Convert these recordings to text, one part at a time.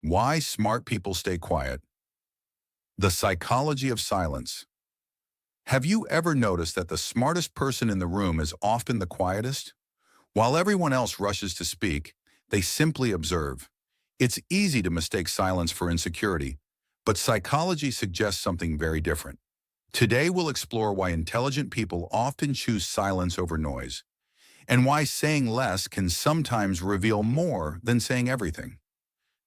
Why smart people stay quiet. The psychology of silence. Have you ever noticed that the smartest person in the room is often the quietest? While everyone else rushes to speak, they simply observe. It's easy to mistake silence for insecurity, but psychology suggests something very different. Today we'll explore why intelligent people often choose silence over noise, and why saying less can sometimes reveal more than saying everything.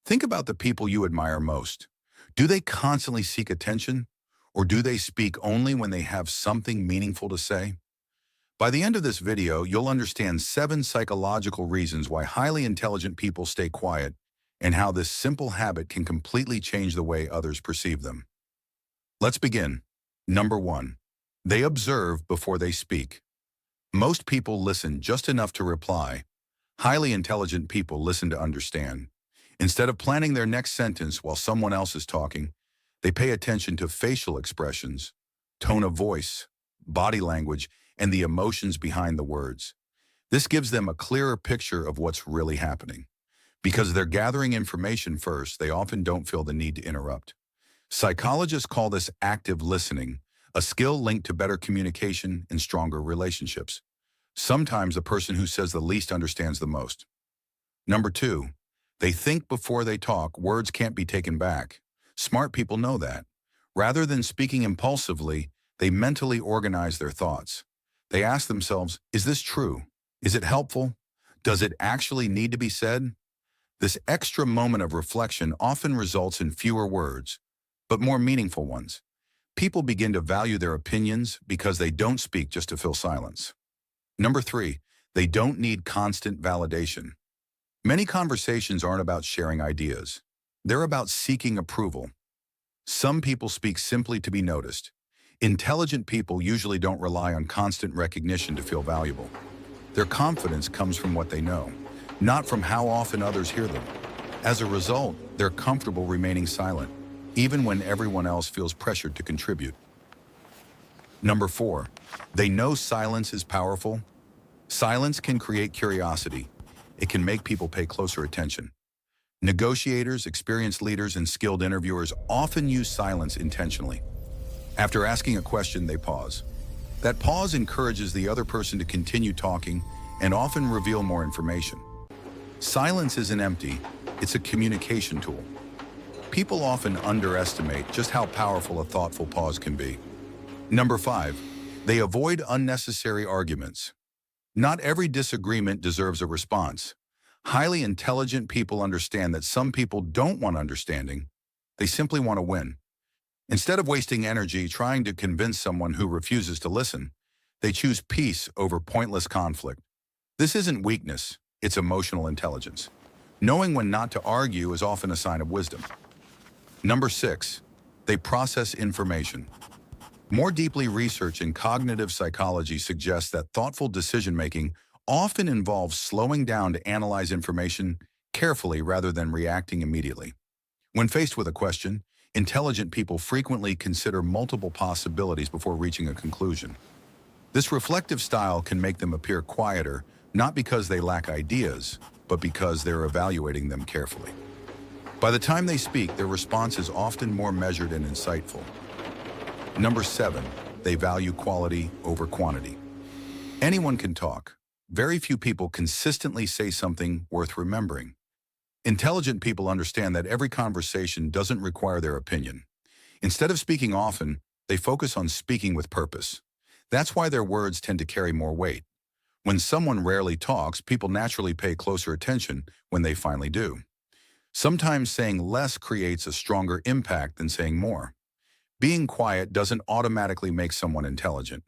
Think about the people you admire most. Do they constantly seek attention, or do they speak only when they have something meaningful to say? By the end of this video, you'll understand 7 psychological reasons why highly intelligent people stay quiet and how this simple habit can completely change the way others perceive them. Let's begin. Number 1. They observe before they speak. Most people listen just enough to reply. Highly intelligent people listen to understand. Instead of planning their next sentence while someone else is talking, they pay attention to facial expressions, tone of voice, body language, and the emotions behind the words. This gives them a clearer picture of what's really happening. Because they're gathering information first, they often don't feel the need to interrupt. Psychologists call this active listening, a skill linked to better communication and stronger relationships. Sometimes the person who says the least understands the most. Number 2. They think before they talk. Words can't be taken back. Smart people know that. Rather than speaking impulsively, they mentally organize their thoughts. They ask themselves, is this true? Is it helpful? Does it actually need to be said? This extra moment of reflection often results in fewer words, but more meaningful ones. People begin to value their opinions because they don't speak just to fill silence. Number 3, they don't need constant validation. Many conversations aren't about sharing ideas. They're about seeking approval. Some people speak simply to be noticed. Intelligent people usually don't rely on constant recognition to feel valuable. Their confidence comes from what they know, not from how often others hear them. As a result, they're comfortable remaining silent, even when everyone else feels pressured to contribute. Number 4, they know silence is powerful. Silence can create curiosity. It can make people pay closer attention. Negotiators, experienced leaders, and skilled interviewers often use silence intentionally. After asking a question, they pause. That pause encourages the other person to continue talking and often reveal more information. Silence isn't empty, it's a communication tool. People often underestimate just how powerful a thoughtful pause can be. Number 5, they avoid unnecessary arguments. Not every disagreement deserves a response. Highly intelligent people understand that some people don't want understanding. They simply want to win. Instead of wasting energy trying to convince someone who refuses to listen, they choose peace over pointless conflict. This isn't weakness, it's emotional intelligence. Knowing when not to argue is often a sign of wisdom. Number 6, they process information. More deeply research in cognitive psychology suggests that thoughtful decision-making often involves slowing down to analyze information carefully rather than reacting immediately. When faced with a question, intelligent people frequently consider multiple possibilities before reaching a conclusion. This reflective style can make them appear quieter, not because they lack ideas, but because they're evaluating them carefully. By the time they speak, their response is often more measured and insightful. Number 7, they value quality over quantity. Anyone can talk. Very few people consistently say something worth remembering. Intelligent people understand that every conversation doesn't require their opinion. Instead of speaking often, they focus on speaking with purpose. That's why their words tend to carry more weight. When someone rarely talks, people naturally pay closer attention when they finally do. Sometimes saying less creates a stronger impact than saying more. Being quiet doesn't automatically make someone intelligent,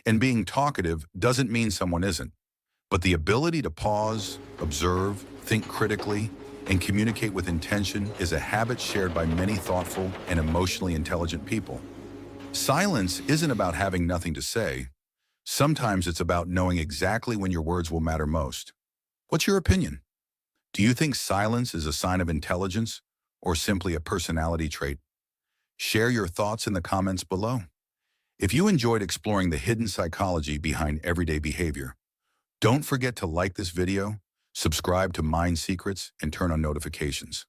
and being talkative doesn't mean someone isn't. But the ability to pause, observe, think critically, and communicate with intention is a habit shared by many thoughtful and emotionally intelligent people. Silence isn't about having nothing to say. Sometimes it's about knowing exactly when your words will matter most. What's your opinion? Do you think silence is a sign of intelligence or simply a personality trait? Share your thoughts in the comments below. If you enjoyed exploring the hidden psychology behind everyday behavior, don't forget to like this video, subscribe to Mind Secrets, and turn on notifications.